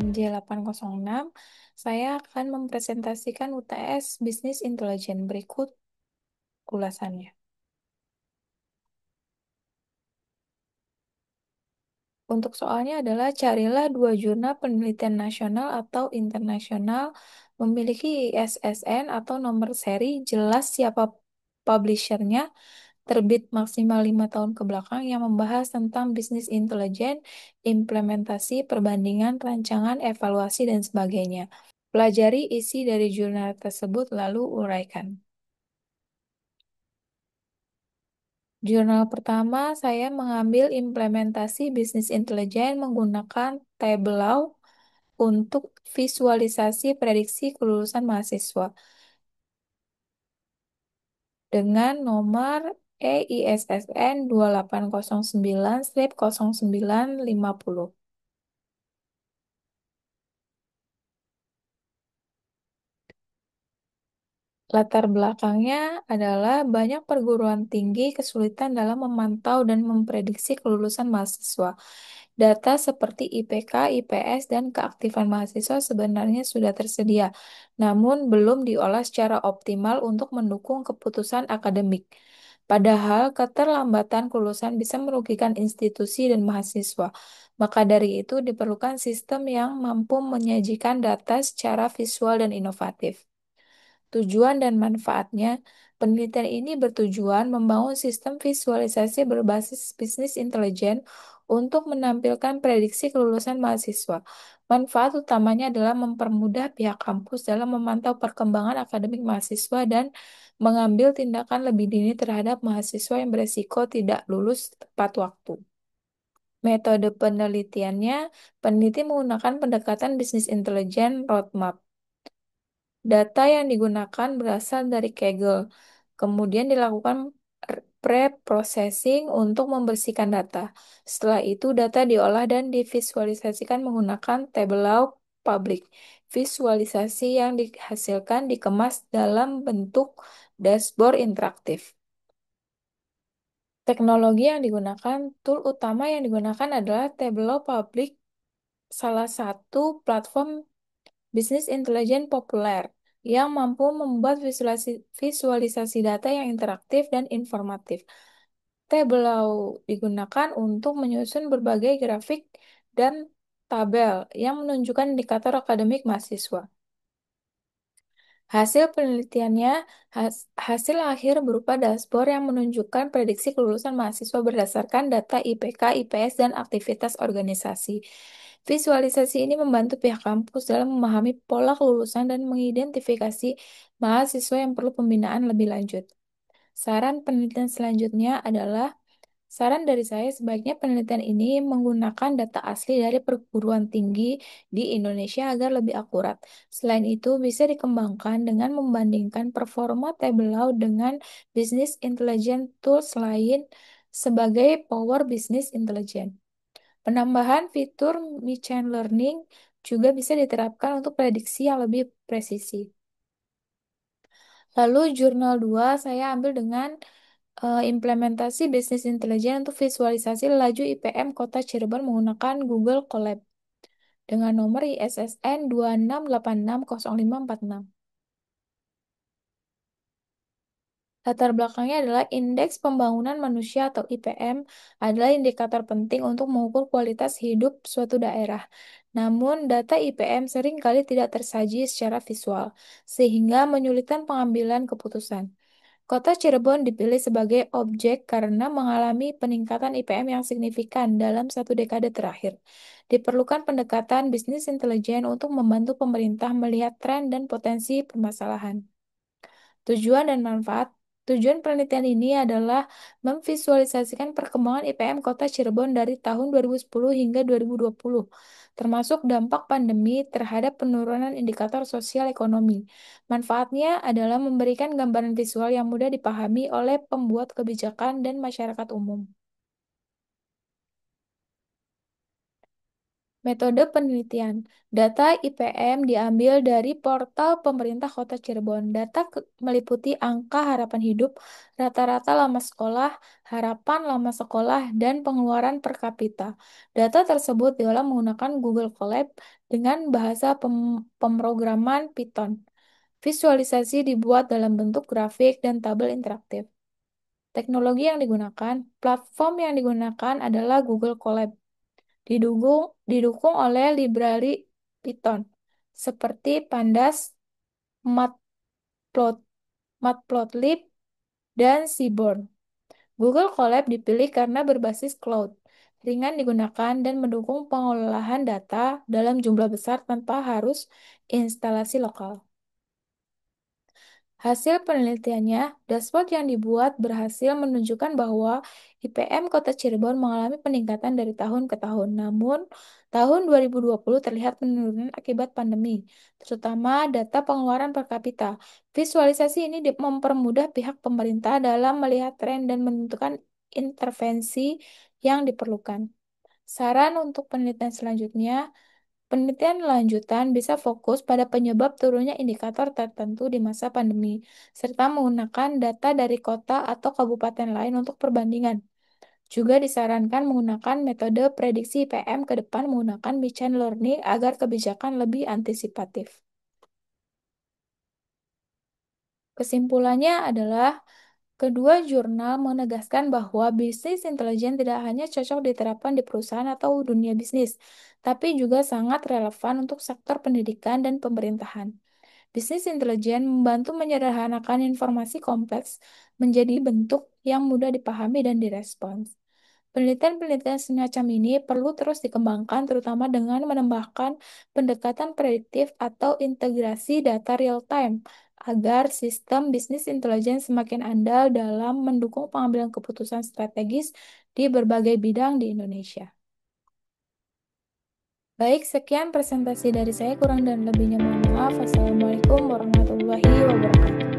NJ806, saya akan mempresentasikan UTS Bisnis Intelijen. Berikut ulasannya. Untuk soalnya adalah carilah dua jurnal penelitian nasional atau internasional memiliki ISSN atau nomor seri jelas siapa publishernya, terbit maksimal 5 tahun ke belakang yang membahas tentang bisnis intelijen, implementasi, perbandingan, rancangan, evaluasi, dan sebagainya. Pelajari isi dari jurnal tersebut lalu uraikan. Jurnal pertama, saya mengambil implementasi bisnis intelijen menggunakan Tableau untuk visualisasi prediksi kelulusan mahasiswa dengan nomor EISSN 2809-0950. Latar belakangnya adalah banyak perguruan tinggi kesulitan dalam memantau dan memprediksi kelulusan mahasiswa. Data seperti IPK, IPS, dan keaktifan mahasiswa sebenarnya sudah tersedia, namun belum diolah secara optimal untuk mendukung keputusan akademik. Padahal keterlambatan kelulusan bisa merugikan institusi dan mahasiswa. Maka dari itu diperlukan sistem yang mampu menyajikan data secara visual dan inovatif. Tujuan dan manfaatnya, penelitian ini bertujuan membangun sistem visualisasi berbasis bisnis intelijen untuk menampilkan prediksi kelulusan mahasiswa. Manfaat utamanya adalah mempermudah pihak kampus dalam memantau perkembangan akademik mahasiswa dan mengambil tindakan lebih dini terhadap mahasiswa yang beresiko tidak lulus tepat waktu. Metode penelitiannya, peneliti menggunakan pendekatan bisnis intelijen roadmap. Data yang digunakan berasal dari Kaggle. Kemudian dilakukan pre-processing untuk membersihkan data. Setelah itu, data diolah dan divisualisasikan menggunakan Tableau Public. Visualisasi yang dihasilkan dikemas dalam bentuk dashboard interaktif. Teknologi yang digunakan, tool utama yang digunakan adalah Tableau Public, salah satu platform bisnis intelijen populer yang mampu membuat visualisasi data yang interaktif dan informatif. Tableau digunakan untuk menyusun berbagai grafik dan tabel yang menunjukkan indikator akademik mahasiswa. Hasil penelitiannya, hasil akhir berupa dashboard yang menunjukkan prediksi kelulusan mahasiswa berdasarkan data IPK, IPS, dan aktivitas organisasi. Visualisasi ini membantu pihak kampus dalam memahami pola kelulusan dan mengidentifikasi mahasiswa yang perlu pembinaan lebih lanjut. Saran penelitian selanjutnya adalah saran dari saya sebaiknya penelitian ini menggunakan data asli dari perguruan tinggi di Indonesia agar lebih akurat. Selain itu, bisa dikembangkan dengan membandingkan performa Tableau dengan Business Intelligence Tools lain sebagai Power Business Intelligence. Penambahan fitur machine learning juga bisa diterapkan untuk prediksi yang lebih presisi. Lalu jurnal 2 saya ambil dengan implementasi bisnis intelijen untuk visualisasi laju IPM Kota Cirebon menggunakan Google Colab dengan nomor ISSN 26860546. Latar belakangnya adalah Indeks Pembangunan Manusia atau IPM adalah indikator penting untuk mengukur kualitas hidup suatu daerah. Namun, data IPM seringkali tidak tersaji secara visual, sehingga menyulitkan pengambilan keputusan. Kota Cirebon dipilih sebagai objek karena mengalami peningkatan IPM yang signifikan dalam 1 dekade terakhir. Diperlukan pendekatan bisnis intelijen untuk membantu pemerintah melihat tren dan potensi permasalahan. Tujuan dan manfaat. Tujuan penelitian ini adalah memvisualisasikan perkembangan IPM Kota Cirebon dari tahun 2010 hingga 2020, termasuk dampak pandemi terhadap penurunan indikator sosial ekonomi. Manfaatnya adalah memberikan gambaran visual yang mudah dipahami oleh pembuat kebijakan dan masyarakat umum. Metode penelitian. Data IPM diambil dari portal pemerintah Kota Cirebon. Data meliputi angka harapan hidup, rata-rata lama sekolah, harapan lama sekolah, dan pengeluaran per kapita. Data tersebut diolah menggunakan Google Colab dengan bahasa pemrograman Python. Visualisasi dibuat dalam bentuk grafik dan tabel interaktif. Teknologi yang digunakan, platform yang digunakan adalah Google Colab. Didukung oleh library Python seperti Pandas, Matplot, Matplotlib, dan Seaborn. Google Colab dipilih karena berbasis cloud, ringan digunakan, dan mendukung pengolahan data dalam jumlah besar tanpa harus instalasi lokal. Hasil penelitiannya, dashboard yang dibuat berhasil menunjukkan bahwa IPM Kota Cirebon mengalami peningkatan dari tahun ke tahun. Namun, tahun 2020 terlihat penurunan akibat pandemi, terutama data pengeluaran per kapita. Visualisasi ini mempermudah pihak pemerintah dalam melihat tren dan menentukan intervensi yang diperlukan. Saran untuk penelitian selanjutnya, penelitian lanjutan bisa fokus pada penyebab turunnya indikator tertentu di masa pandemi, serta menggunakan data dari kota atau kabupaten lain untuk perbandingan. Juga disarankan menggunakan metode prediksi IPM ke depan menggunakan machine learning agar kebijakan lebih antisipatif. Kesimpulannya adalah kedua jurnal menegaskan bahwa bisnis intelijen tidak hanya cocok diterapkan di perusahaan atau dunia bisnis, tapi juga sangat relevan untuk sektor pendidikan dan pemerintahan. Bisnis intelijen membantu menyederhanakan informasi kompleks menjadi bentuk yang mudah dipahami dan direspons. Penelitian-penelitian semacam ini perlu terus dikembangkan, terutama dengan menambahkan pendekatan prediktif atau integrasi data real-time, agar sistem bisnis intelijen semakin andal dalam mendukung pengambilan keputusan strategis di berbagai bidang di Indonesia. Baik, sekian presentasi dari saya. Kurang dan lebihnya mohon maaf. Wassalamualaikum warahmatullahi wabarakatuh.